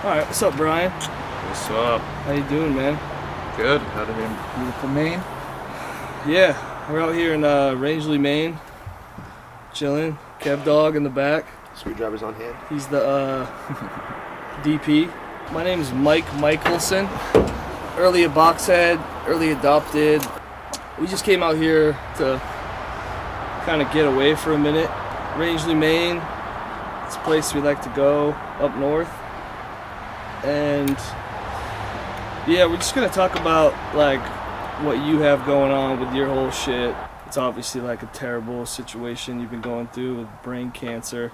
Alright, what's up, Brian? What's up? How you doing, man? Good. Out of in beautiful Maine. Yeah, we're out here in Rangeley, Maine, chilling. Kev Dog in the back. Screwdriver's on hand. He's the DP. My name's Mike Michelson. Early a boxhead, early adopted. We just came out here to kind of get away for a minute. Rangeley, Maine. It's a place we like to go up north. And yeah, we're just gonna talk about like what you have going on with your whole shit. It's obviously like a terrible situation you've been going through with brain cancer.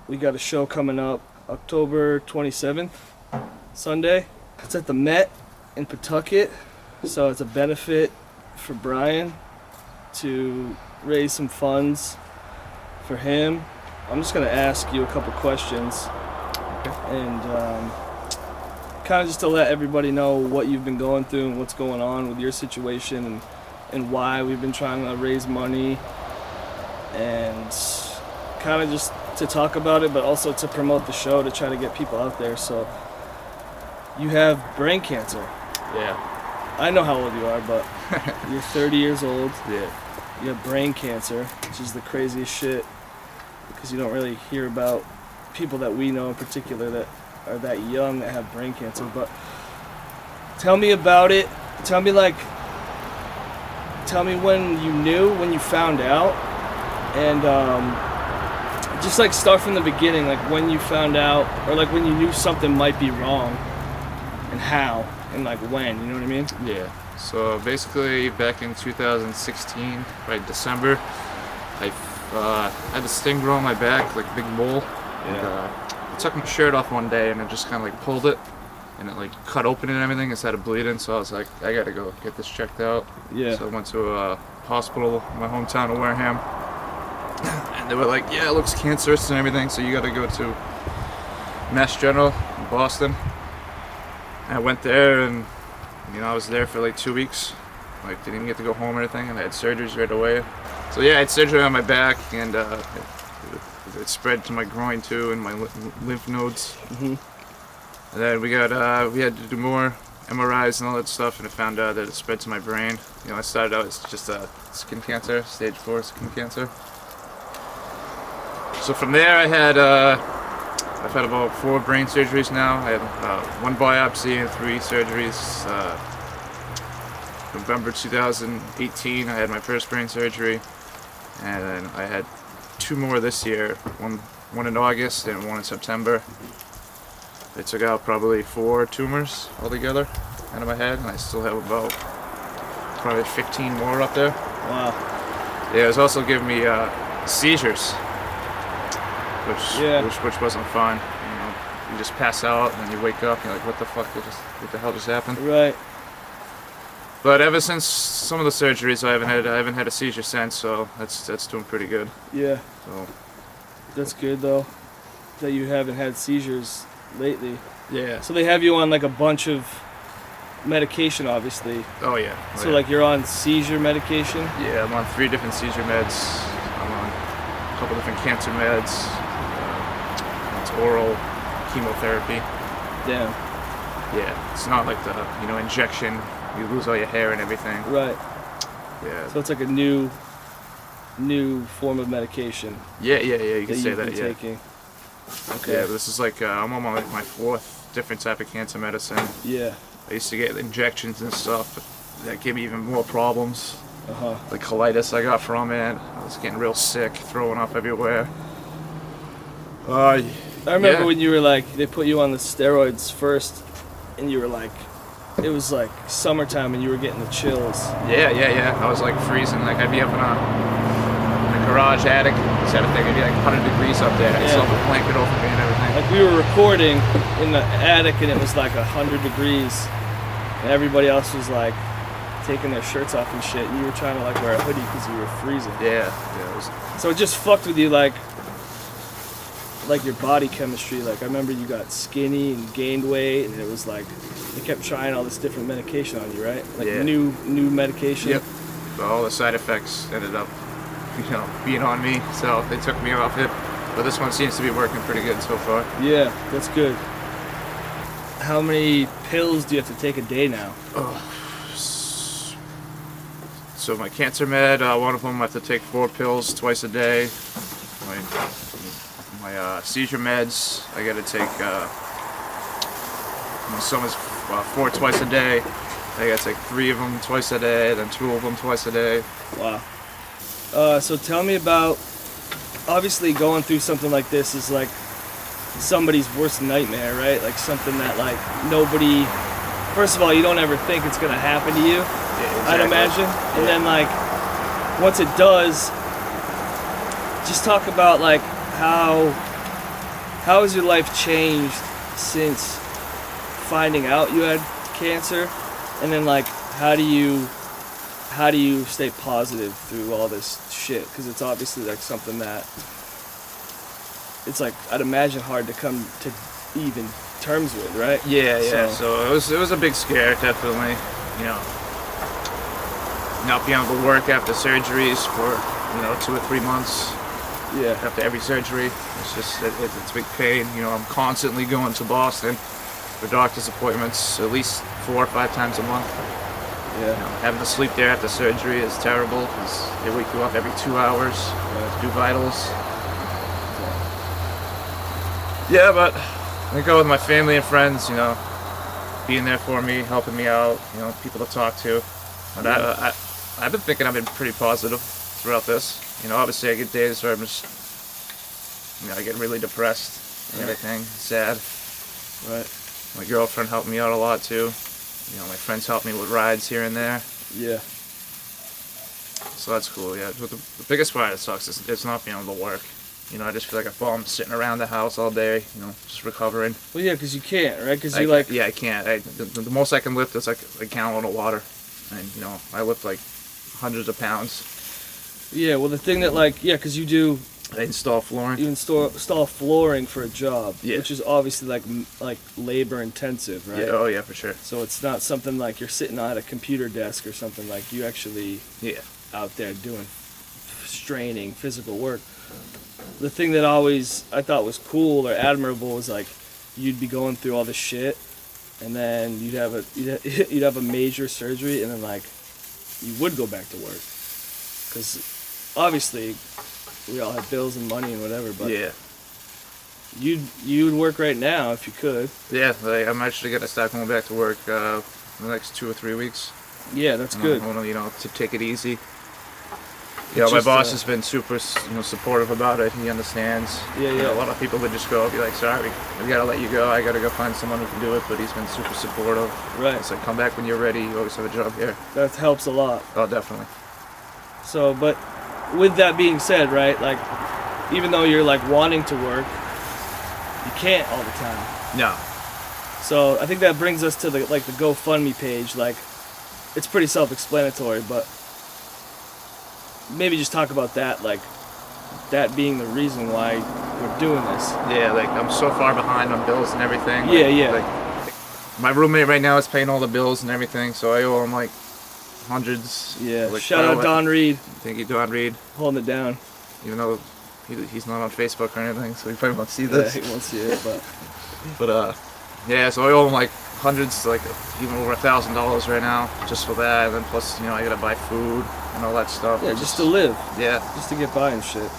We got a show coming up October 27th, Sunday. It's at the Met in Pawtucket. So it's a benefit for Brian to raise some funds for him. I'm just gonna ask you a couple questions. And kind of just to let everybody know what you've been going through and what's going on with your situation and why we've been trying to raise money, and kind of just to talk about it, but also to promote the show, to try to get people out there. So you have brain cancer. Yeah. I know how old you are, but you're 30 years old. Yeah. You have brain cancer, which is the craziest shit because you don't really hear about people that we know in particular that are that young that have brain cancer. But tell me about it. Tell me when you knew, when you found out, and just like start from the beginning, like when you found out, or like when you knew something might be wrong, and how, and like when, you know what I mean? Yeah. So basically, back in 2016, right December, I had a sting grow on my back, like a big mole. And, I took my shirt off one day and I just kind of like pulled it, and it like cut open and everything instead of bleeding. So I was like, I gotta go get this checked out. Yeah. So I went to a hospital in my hometown of Wareham, and they were like, yeah, it looks cancerous and everything, so you gotta go to Mass General in Boston. And I went there, and I was there for like 2 weeks. Like, didn't even get to go home or anything, and I had surgeries right away. So yeah, I had surgery on my back, and it spread to my groin too, and my lymph nodes. Mm-hmm. And then we had to do more MRIs and all that stuff, and I found out that it spread to my brain. I started out as just skin cancer, stage 4 skin cancer. So from there, I've had about 4 brain surgeries now. I had 1 biopsy and 3 surgeries. November 2018, I had my first brain surgery, and then I had 2 more this year, one in August and 1 in September. They took out probably 4 tumors altogether out of my head, and I still have about probably 15 more up there. Wow. Yeah, it was also giving me seizures, which wasn't fun. You just pass out and then you wake up and you're like, what the hell just happened? Right. But ever since some of the surgeries, I haven't had a seizure since, so that's doing pretty good. Yeah. So That's good though, that you haven't had seizures lately. yeah. So they have you on like a bunch of medication, obviously. Oh yeah. So like you're on seizure medication? Yeah, I'm on 3 different seizure meds. I'm on a couple different cancer meds. It's oral chemotherapy. Damn. Yeah, it's not like the injection. You lose all your hair and everything. Right. Yeah. So it's like a new form of medication. Yeah. You can say you've that. been Yeah. taking. Okay. Yeah. This is like I'm on my 4th different type of cancer medicine. Yeah. I used to get injections and stuff, but that gave me even more problems. Uh-huh. Like colitis I got from it. I was getting real sick, throwing up everywhere. I remember yeah. when you were like, they put you on the steroids first, and you were like, it was like summertime and you were getting the chills. Yeah. I was like freezing. Like I'd be up in a garage attic, type of thing. It'd be like 100 degrees up there. I'd still have a blanket over me and everything. Like we were recording in the attic and it was like 100 degrees, and everybody else was like taking their shirts off and shit, and you were trying to like wear a hoodie because you were freezing. Yeah. So it just fucked with you, like your body chemistry. Like I remember you got skinny and gained weight, and it was like they kept trying all this different medication on you, right? Like new medication. Yep. But all the side effects ended up, being on me, so they took me off it. But this one seems to be working pretty good so far. Yeah, that's good. How many pills do you have to take a day now? So my cancer med, one of them I have to take 4 pills twice a day. My seizure meds, I gotta take some is 4 twice a day. I gotta take 3 of them twice a day, then 2 of them twice a day. Wow. So tell me about, obviously going through something like this is like somebody's worst nightmare, right? Like something that like nobody, first of all, you don't ever think it's gonna happen to you, Yeah, exactly. I'd imagine. And then like, once it does, just talk about like how has your life changed since finding out you had cancer? And then like, how do you stay positive through all this shit? Because it's obviously like something that it's like, I'd imagine hard to come to even terms with, right? Yeah. So it was a big scare, definitely. You know, not being able to work after surgeries for 2 or 3 months. Yeah. After every surgery, it's just it's a big pain. You know, I'm constantly going to Boston for doctor's appointments at least 4 or 5 times a month. Yeah. You know, having to sleep there after surgery is terrible because they wake you up every 2 hours to do vitals. Yeah, but I go with my family and friends, being there for me, helping me out, people to talk to. And I've been thinking I've been pretty positive throughout this. Obviously I get days where I'm just, I get really depressed and everything, sad. Right. My girlfriend helped me out a lot too. My friends help me with rides here and there. Yeah. So that's cool, yeah. But the biggest part that sucks is it's not being able to work. I just feel like I'm sitting around the house all day, just recovering. Well, yeah, because you can't, right? Because you Yeah, I can't. The most I can lift is like a gallon of water. And, I lift like hundreds of pounds. Yeah, well, the thing that because you do... I install flooring. You install flooring for a job, Yeah. which is obviously like labor intensive, right? Yeah, oh yeah, for sure. So it's not something like you're sitting at a computer desk or something, like you actually out there doing straining physical work. The thing that I thought was cool or admirable was like you'd be going through all this shit, and then you'd have a major surgery, and then like you would go back to work, because obviously we all have bills and money and whatever, but you'd work right now if you could. Yeah, I'm actually gonna start going back to work in the next 2 or 3 weeks. Yeah, that's good. I want to take it easy. My boss has been super, supportive about it. He understands. Yeah. A lot of people would just go, be like, sorry, we gotta let you go. I gotta go find someone who can do it. But he's been super supportive. Right. It's like, come back when you're ready. You always have a job here. That helps a lot. Oh, definitely. So, but with that being said, right, like, even though you're like wanting to work, you can't all the time. No. So I think that brings us to the GoFundMe page. Like, it's pretty self-explanatory, but maybe just talk about that, like that being the reason why we're doing this. Yeah, like I'm so far behind on bills and everything. Yeah. Like, my roommate right now is paying all the bills and everything, so I owe him like hundreds. Yeah. Like, Shout out Don Reed. Thank you, Don Reed. Holding it down. Even though he's not on Facebook or anything, so he probably won't see this. Yeah, he won't see it, but. Yeah, so I owe him like hundreds, like even over $1,000 right now, just for that, and then plus, I gotta buy food and all that stuff. Yeah, just to live. Yeah. Just to get by and shit.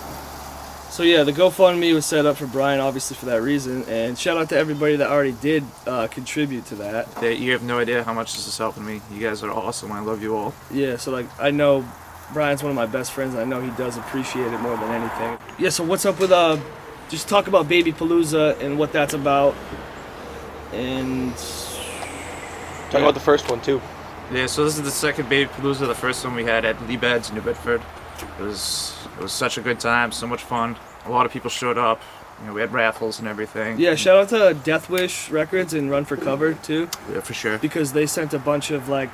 So yeah, the GoFundMe was set up for Brian, obviously for that reason, and shout out to everybody that already did contribute to that. Yeah, you have no idea how much this is helping me. You guys are awesome. I love you all. Yeah, so like I know Brian's one of my best friends, and I know he does appreciate it more than anything. Yeah, so what's up with just talk about Baby Palooza and what that's about, and talk about the first one too. Yeah, so this is the second Baby Palooza. The first one we had at Lee Beds, New Bedford. It was such a good time, so much fun. A lot of people showed up. We had raffles and everything. Yeah, shout out to Death Wish Records and Run for Cover too. Yeah, for sure. Because they sent a bunch of like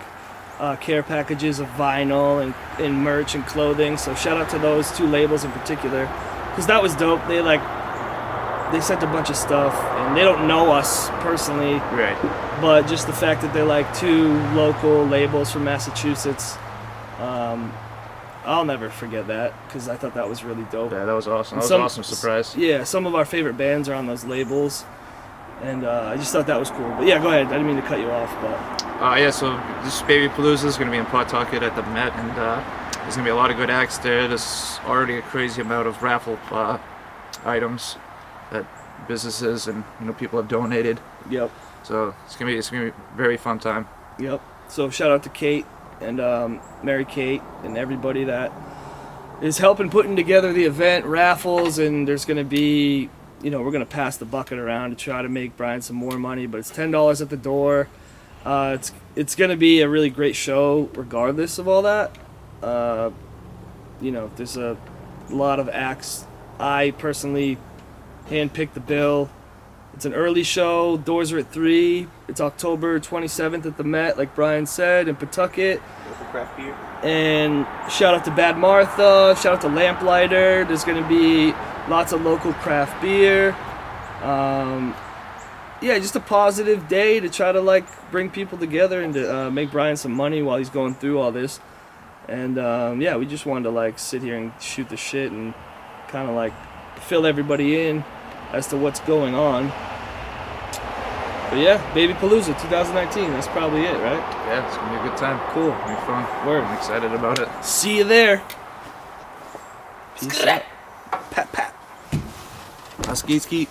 care packages of vinyl and merch and clothing. So shout out to those 2 labels in particular, because that was dope. They sent a bunch of stuff, and they don't know us personally. Right. But just the fact that they're like 2 local labels from Massachusetts, I'll never forget that, because I thought that was really dope. Yeah, that was awesome. That was an awesome surprise. Yeah, some of our favorite bands are on those labels, And I just thought that was cool. But yeah, go ahead. I didn't mean to cut you off, but Yeah, so this Baby Palooza is going to be in Pawtucket at the Met, and there's going to be a lot of good acts there. There's already a crazy amount of raffle items that businesses and people have donated. yep. So it's gonna be a very fun time. Yep. So shout out to Kate and Mary Kate and everybody that is helping putting together the event, raffles, and there's gonna be, we're gonna pass the bucket around to try to make Brian some more money, but it's $10 at the door. It's gonna be a really great show regardless of all that. There's a lot of acts. I personally handpicked the bill. It's an early show. Doors are at 3. It's October 27th at the Met, like Brian said, in Pawtucket. Local craft beer. And shout out to Bad Martha. Shout out to Lamplighter. There's going to be lots of local craft beer. Just a positive day to try to bring people together and to make Brian some money while he's going through all this. And we just wanted to sit here and shoot the shit and kind of fill everybody in as to what's going on. But yeah, Baby Palooza 2019, that's probably it, right? Yeah, it's gonna be a good time. Cool. It'll be fun. Word. I'm excited about it. See you there. Peace out. Pat, pat. Skeet skeet.